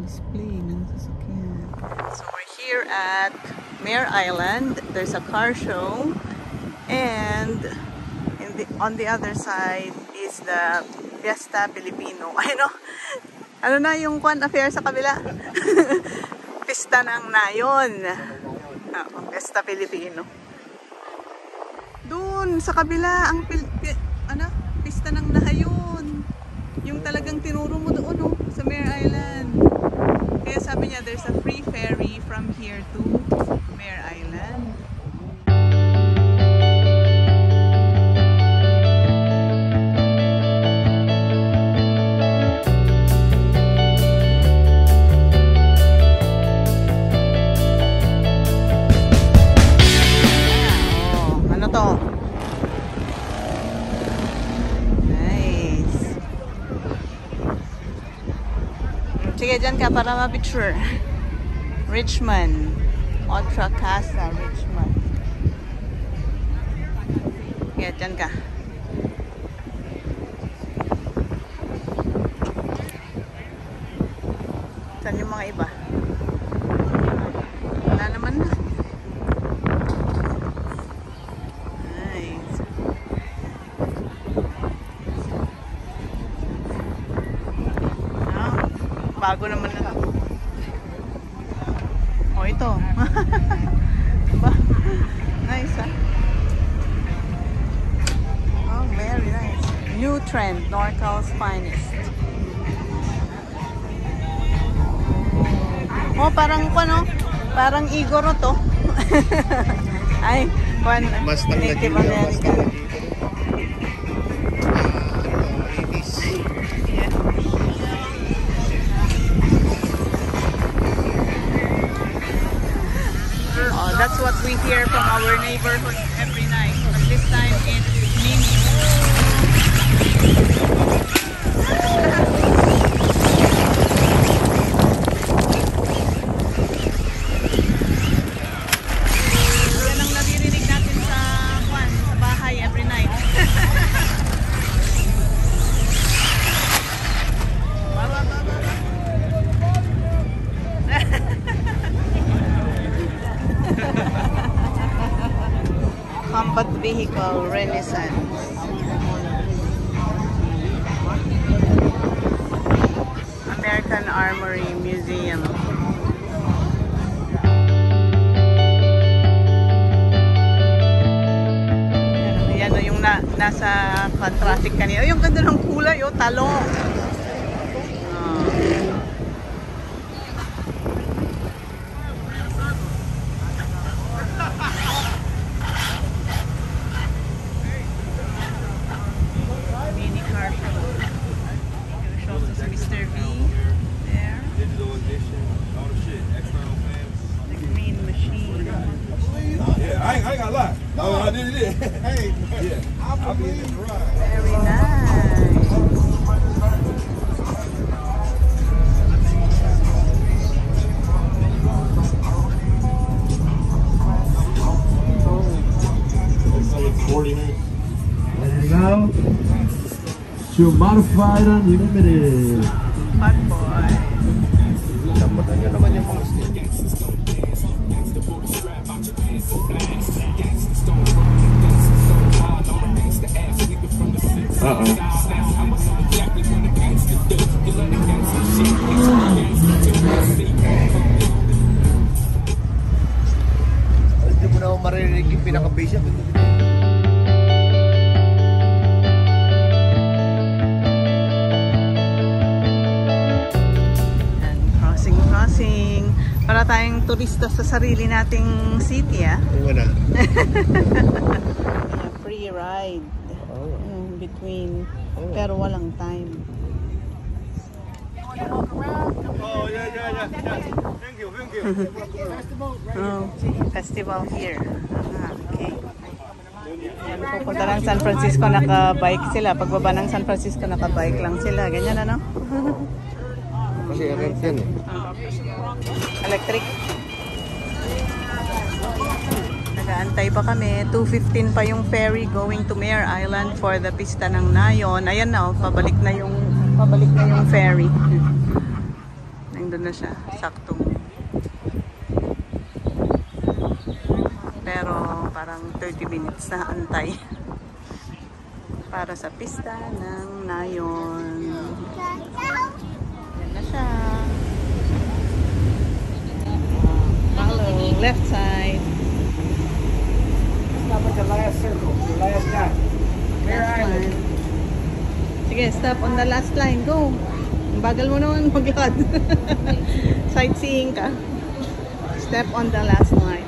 Display ng sasakyan. So we're here at Mare Island. There's a car show. And on the other side is the Fiesta Filipino. Ano na yung Kwan Affair sa kabila? Pista ng Nayon. Fiesta Filipino. Doon sa kabila ang Pista ng Nayon. Yung talagang tinuro mo doon sa Mare Island. Kaya sabi niya there's a free ferry from here to Mare Island. Sige, dyan ka para ma-picture. Richmond. Otra Casa, Richmond. Sige, dyan ka. Saan yung mga iba? Wala naman na. Nice. Bago naman na. Oh, ito. Nice, ha? Oh, very nice. New trend, Norcal's finest. Oh, parang ano? Parang Igoro to. Ay, Native American. That's what we hear from our neighborhood every night. But this time it's Mimi. Yan ang naririnig natin sa bahay every night. Combat Vehicle Renaissance. American Armory Museum. Yan yung nasa traffic kanina. Yung ganda ng kulay, talong. I ain't gonna lie. No, I did it. Hey, yeah, I'll be in the ride. Very nice. And now, to Modified Unlimited. Bad boy. Dapat nyo naman yung mga stick. Hindi mo na ako maririnig yung pinaka-base niya. Crossing. Para tayong turista sa sarili nating city, Wala. Free ride. Between. Pero walang time. Oh, yeah. Thank you. Festival here. Okay. Pupunta ng San Francisco, naka-bike sila. Pagbaba ng San Francisco, naka-bike lang sila. Ganyan, ano? Kasi rent yan Electric. Nag-aantay pa kami. 2:15 pa yung ferry going to Mare Island for the Pista ng Nayon. Ayan na, pabalik na yung ferry. nandun na siya. Saktong. Pero parang 30 minutes na antay para sa pista ng Nayon. Yan na siya. Follow, left side. Stop at the last circle, the last dot. Mare Island. Sige, stop on the last line. Go. Ang bagal mo naman maglakad. Sightseeing ka. Step on the last line.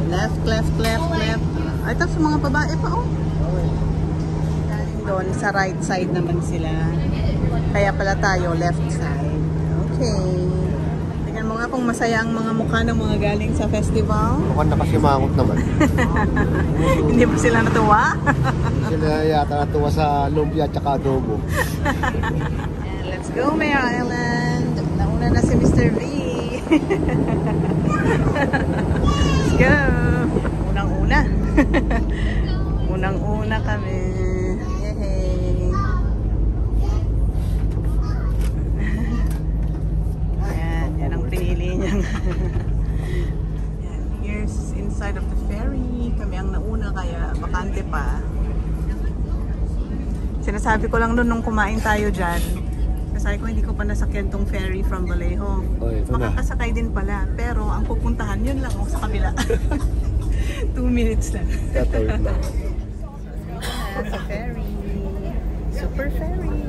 Left, left, left, left. Ay, ito sa mga babae pa, oh. Galing doon, sa right side naman sila. Kaya pala tayo, left side. Okay. Tingnan mo nga kung masaya ang mga mukha ng mga galing sa festival. Mukhang nakasimangot naman. Hindi ba sila natuwa? Sila yata natuwa sa lumpia at saka adobo. And let's go, Mare Island. Nauna na si Mr. V. Let's go. Unang-una. Unang-una kami. Yay. Ayan, yan ang pinili niyang. Ayan, here's inside of the ferry. Kami ang nauna kaya bakante pa. Sinasabi ko lang nung kumain tayo dyan. Sabi ko hindi ko pa nasakyan tong ferry from Vallejo. Oh, ito na. Makakasakay din pala. Pero ang pupuntahan yun lang sa kabila. 2 minutes lang. Tatawid lang. Sa ferry. Super ferry.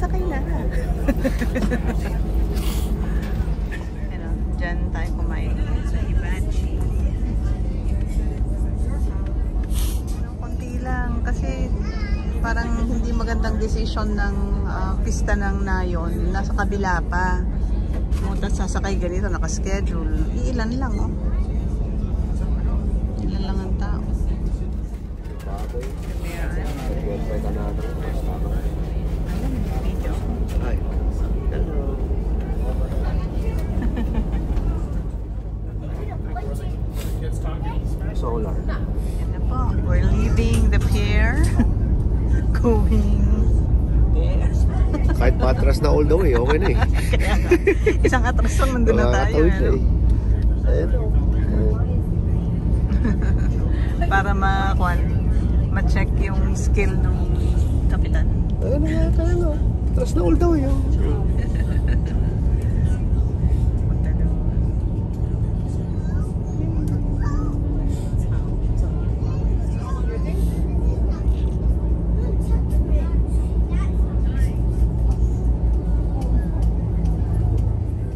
Sakay na. Ano, dyan tayo kumain sa Hibachi. Konti lang kasi parang hindi magandang decision ng pista ng Nayon. Nasa kabila pa. Mutas sasakay ganito, nakaschedule. Iilan lang, oh. Ilan lang ang tao. Hi. Hello. Solar. Yan na po. We're leaving the pier. Going there. Kahit patras na all the way, okay na eh. Kaya nga, isang atrason, nandun na tayo. Nakakatawid na Ano? eh. Ayan. Para ma-check yung skill ng kapitan. Ayan na nga, kaya no. Patras na all the way. Oh. Punta doon.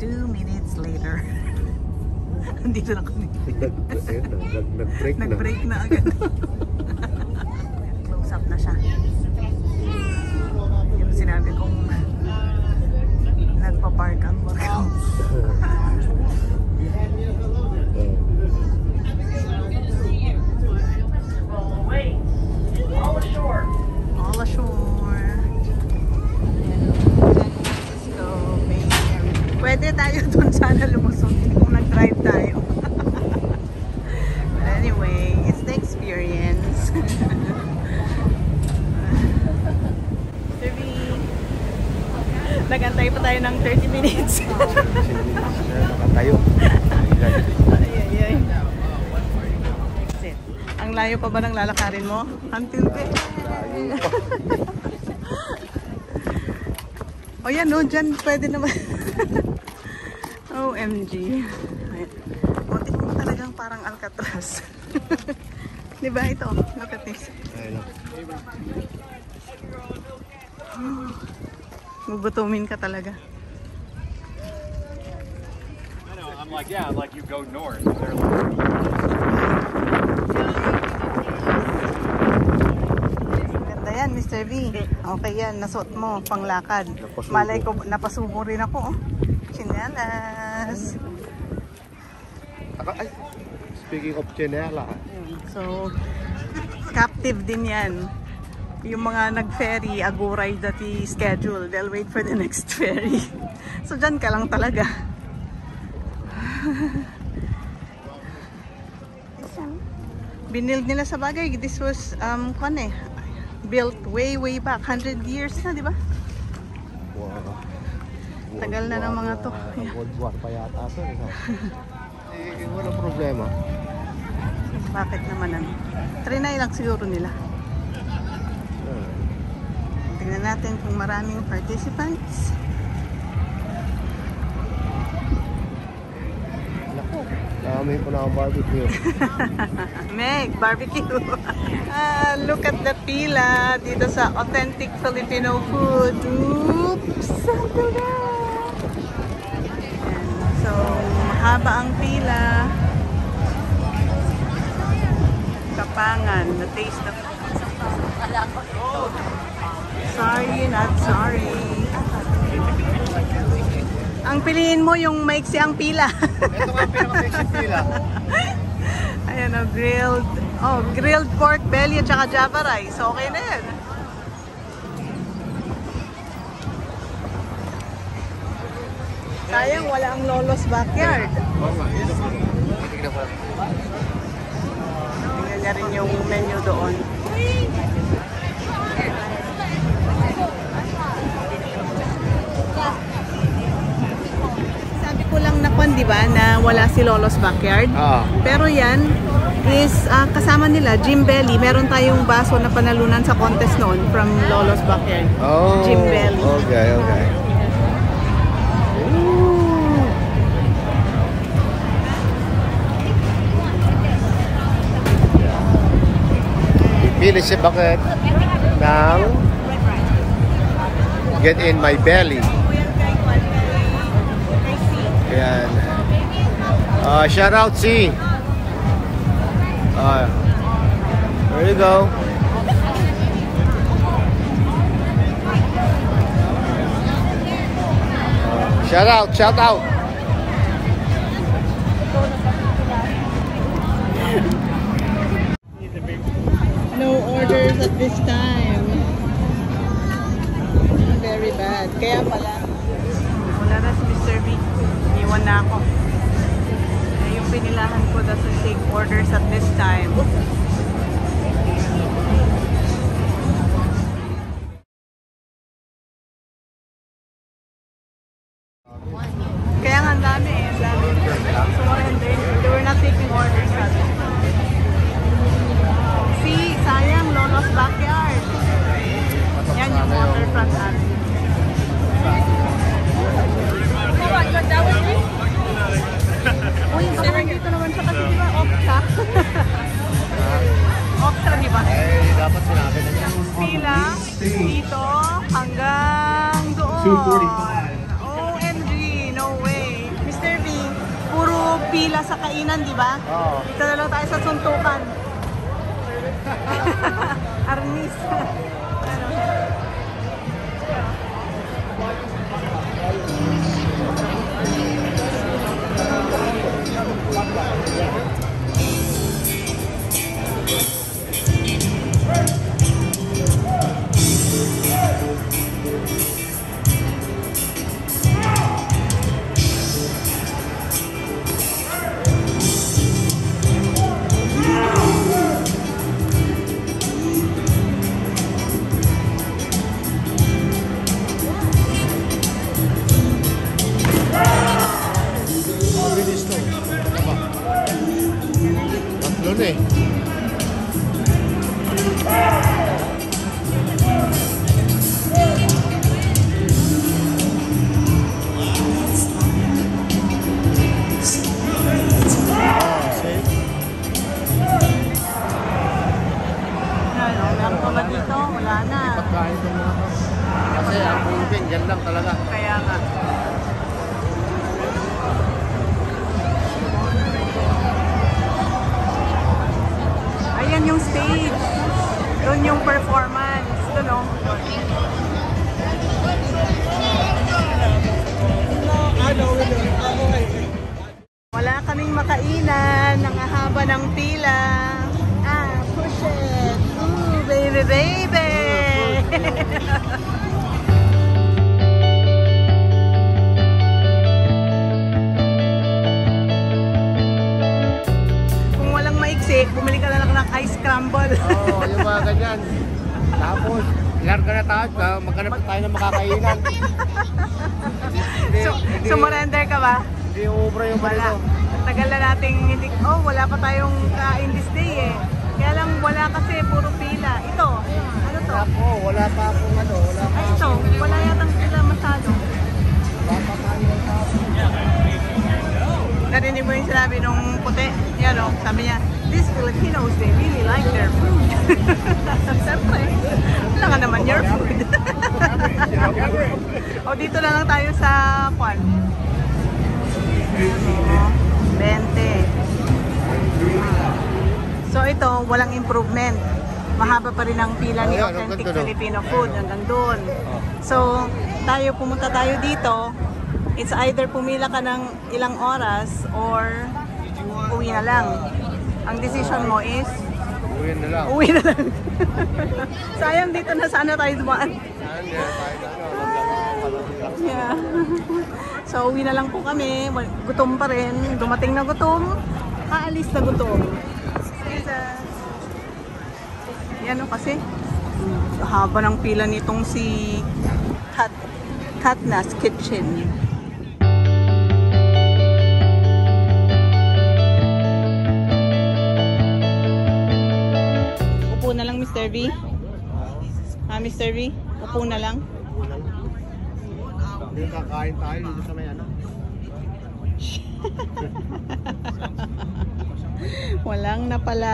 2 minutes later. Andito na kami. Nag-break na. Nag-break na agad. Close up na siya. Yung sinabi kong nagpa-park ang workout. All ashore. Let's go, baby. Pwede tayo dun sana lumusot kung nag-drive tayo. But anyway, it's the experience. Nagantay pa tayo ng 30 minutes. Nakatayo. Ay. Ang layo pa ba ng lalakarin mo? Until then. O yan o, dyan pwede naman. OMG. Buti mo talagang parang Alcatraz. Diba ito? Look at this. Gugutumin ka talaga. I know, I'm like, yeah, like you go north. They're like... Ganda yan, Mr. V. Okay yan, nasuot mo, panglakad. Malay ko, napasubo rin ako. Oh. Chinelas. Ay, speaking of chinela. So, captive din yan. Yung mga nag-ferry, aguray dati schedule. They'll wait for the next ferry. So, dyan ka lang talaga. Binild nila sa bagay. This was, built way back. 100 years na, di ba? Wow. Tagal na ng mga to. World War pa yata ito. Walang problema. Bakit naman ano? Trinay lang siguro nila. Tingnan natin kung maraming participants. Dami po na ang barbecue. Meg, barbecue. Look at the pila dito sa authentic Filipino food. Oops! Ito na! So, mahaba ang pila. Kapangan, the taste of... Sorry, not sorry. Ang piliin mo yung maiksi ang pila. Ito nga pinaka-maiksi pila. Ayan o, grilled pork belly at saka java rice. Okay na yan. Sayang, wala ang Lolo's Backyard. Tingnan niya rin yung menu doon. Sabi ko lang nakon, di ba, na wala si Lolo's Backyard. Pero yan is kasama nila, Jim Belly. Meron tayong baso na panalunan sa contest noon from Lolo's Backyard. Oh, Jim Belly. Okay, okay. Pili si Bakit ng Get in My Belly. Ayan. Shout out C. There you go. Shout out, shout out. No orders at this time. Very bad. Kaya pala, wala na si Mr. V. Iwan na ako. Yung pinilahan ko doesn't take orders at this time. Kaya nga ang dami eh. Ang dami. So, they were not taking orders at this time. See, sayang, Lolo's Backyard. Yan yung waterfront natin. Uy, baka dito naman siya kasi di ba Oksa? Oksa, di ba? Eh, dapat sinabi na niya. Pila dito hanggang doon. 245. OMG, no way. Mr. V, puro pila sa kainan, di ba? Oo. Dito na lang tayo sa suntukan. Arnis. Tatlo na eh. Meron pa ba dito? Wala na. Pagkain itong mga to. Kasi ang booking, yan lang talaga. Kaya nga. Ayan yung stage. Doon yung performance. Doon o. Wala kaming makainan. Nangahaba ng pila. Push it. Ooh, baby, baby. Kung walang maiksi, bumili ka na lang ng ice scramble. Oo, yung mga ganyan. Tapos, Larga na tayo, maghanap tayo ng makakainan. Sumurrender ka ba? Hindi ubra yung Wala. Tagal na nating hindi, wala pa tayong kain this day eh. Kaya lang wala kasi, puro pila. Ito, ano to? Wala pa akong ano, wala pa. Ay, ito, wala yatang pila masyado. Narinig mo yung sinabi nung puti? Yan o, sabi niya, these Filipinos, they really like their food. Siyempre, wala ka naman your food. O, dito na lang tayo sa kwan. 20. So ito, walang improvement. Mahaba pa rin ang pila ni Authentic Filipino Food hanggang doon. So, pumunta tayo dito. It's either pumila ka ng ilang oras or uwi na lang. Ang decision mo is? Uwi na lang. Uwi na lang. Sayang dito na sana tayo dumaan. Yeah. So, uwi na lang po kami. Gutom pa rin. Dumating na gutom. Aalis na gutom. Yan o kasi. Haba ng pila nitong si Katna's Kitchen. Upo na lang, Mr. V. Mr. V? Upo na lang. Hindi kakain tayo dito sa may ano. Walang napala.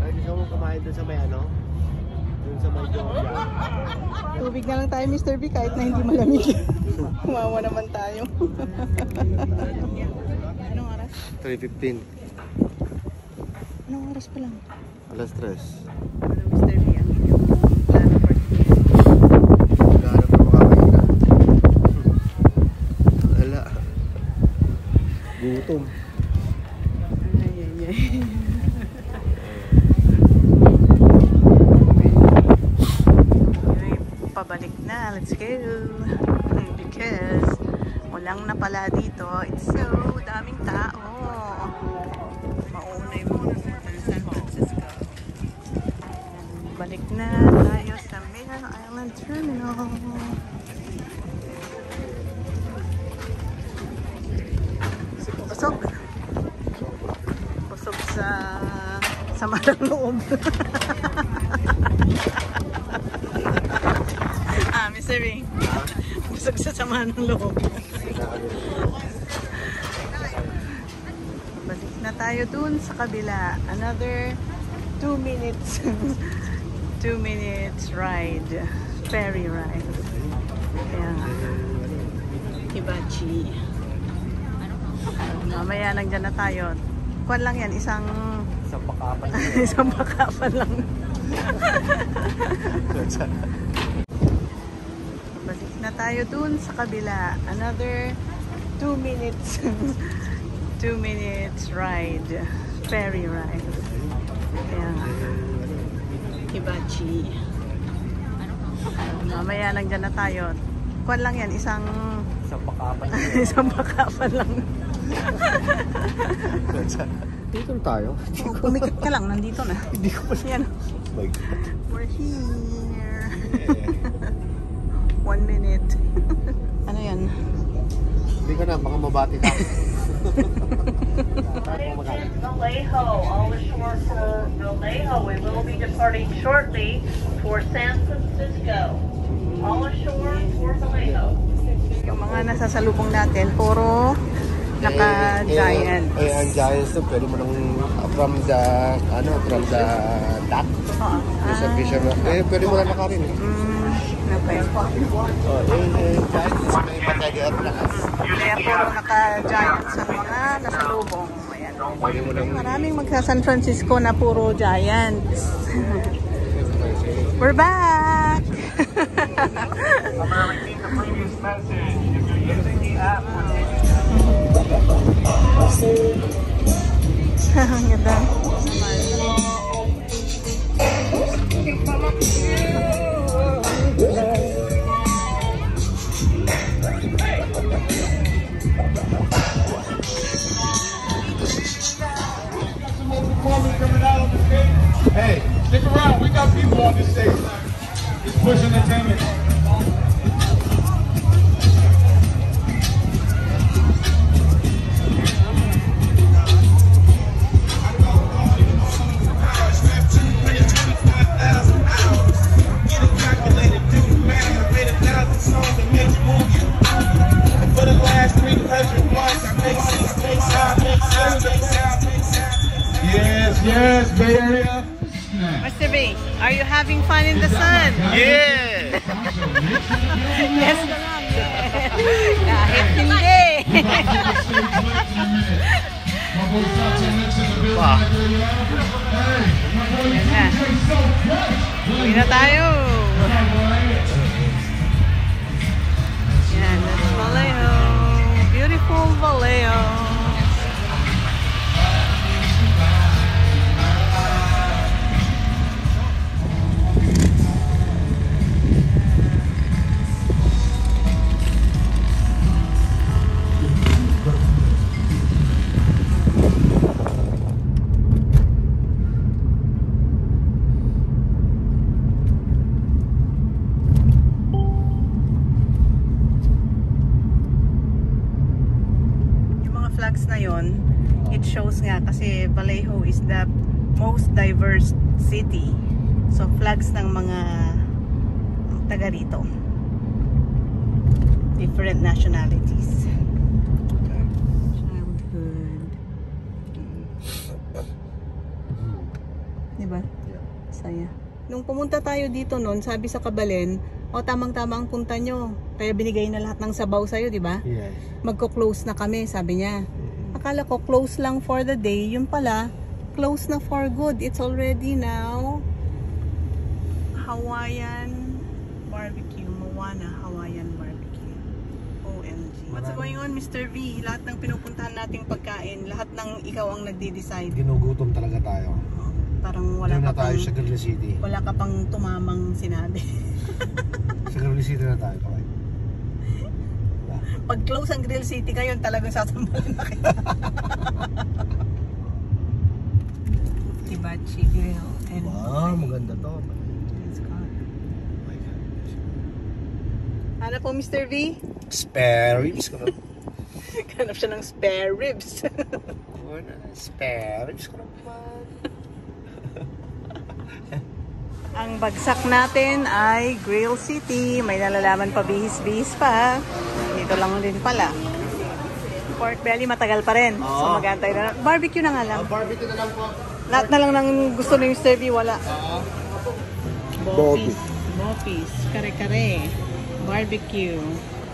Ay, gusto mo kumain doon sa may ano? Doon sa may Georgia. Tubig na lang tayo, Mr. B, kahit na hindi malamig. Kumawa naman tayo. Anong oras? 3:15. Anong oras pa lang? Alas 3. Mr. B, ang inyong plano for today. Maghanap na makakainan. Wala. Gutom. Pabalik na, let's go. Because walang napala dito. It's so daming tao. Mauna yung San Francisco. Balik na tayo sa Mare Island Terminal. Busog. Busog sa sama ng loob. Mr. B. Busog sa sama ng loob. Balik na tayo dun sa kabila. Another 2 minutes. 2 minutes ride. Ferry ride. Ayan. Hibachi. Mamaya nandiyan na tayo. Kuwan lang yan. Isang pakapan. Isang pakapan lang. Balik na tayo dun sa kabila. Another 2 minutes. 2 minutes ride. Ferry ride. Ayan. Hibachi. Mamaya nandiyan na tayo. Kuwan lang yan. Isang pakapan. Isang pakapan lang. Dito tayo. Pumikit ka lang. Nandito na. Hindi ko pa Yan. We're here. 1 minute. Ano yan? Hindi ka na, baka mabati ka. Vallejo, all ashore for Vallejo. We will be departing shortly for San Francisco. All ashore for Vallejo. Yung mga nasasalubong natin, puro naka-giant. Ang giants to, pwede mo nang from the dock. Yung sa fisherman. Pwede mo na nakarin. Okay. Giants, may patay at lakas. Kaya puro naka-giant sa mga nasalubong. Ayan. Pwede mo nang... Maraming magsa-San Francisco na puro giants. We're back! I'm going to repeat the previous message. If you're using the app for Ang ganda. Hey, stick around. We got people on this stage. Are you having fun in the sun? Yeah! Yes na lang. Kahit hindi. Wow. Yan na. Uwi na tayo. Yan, that's Vallejo. Beautiful Vallejo. Flags na yon, it shows nga kasi Vallejo is the most diverse city. So flags ng mga taga rito. Different nationalities. Childhood. Diba? Saya. Nung pumunta tayo dito noon, sabi sa Kabalen, tamang-tama ang punta nyo. Kaya binigay na lahat ng sabaw sa'yo, di ba? Yes. Magko-close na kami, sabi niya. Akala ko close lang for the day. Yun pala, close na for good. It's already now Hawaiian barbecue. Moana Hawaiian barbecue. OMG. What's going on, Mr. V? Lahat ng pinupuntahan nating pagkain, lahat ng ikaw ang nagde-decide. Ginugutom talaga tayo. Parang wala Doon ka na tayo pang, sa Grill City. wala ka pang tumamang sinabi. Sa Grill City na tayo. Okay. Pag close ang Grill City ngayon, talagang sasambalin na kita. Hibachi Grill. And Wow, maganda to. it's called. Ano po, Mr. V? Spare ribs ko na. Hanap siya ng spare ribs. Spare ribs ko naman. Ang bagsak natin ay Grill City. May nalalaman pa, bihis-bihis pa. Dito lang din pala. Pork belly, matagal pa rin. So mag-antay na. Barbecue na nga lang. Barbecue na lang po. Lahat na lang ng gusto ni Mr. V, wala. Bopis. Bopis. Kare-kare. Barbecue.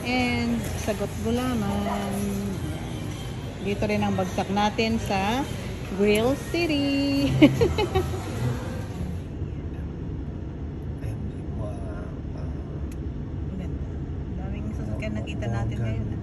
And sagot gulaman. Dito rin ang bagsak natin sa Grill City. Daming sasakyan nakita natin ngayon.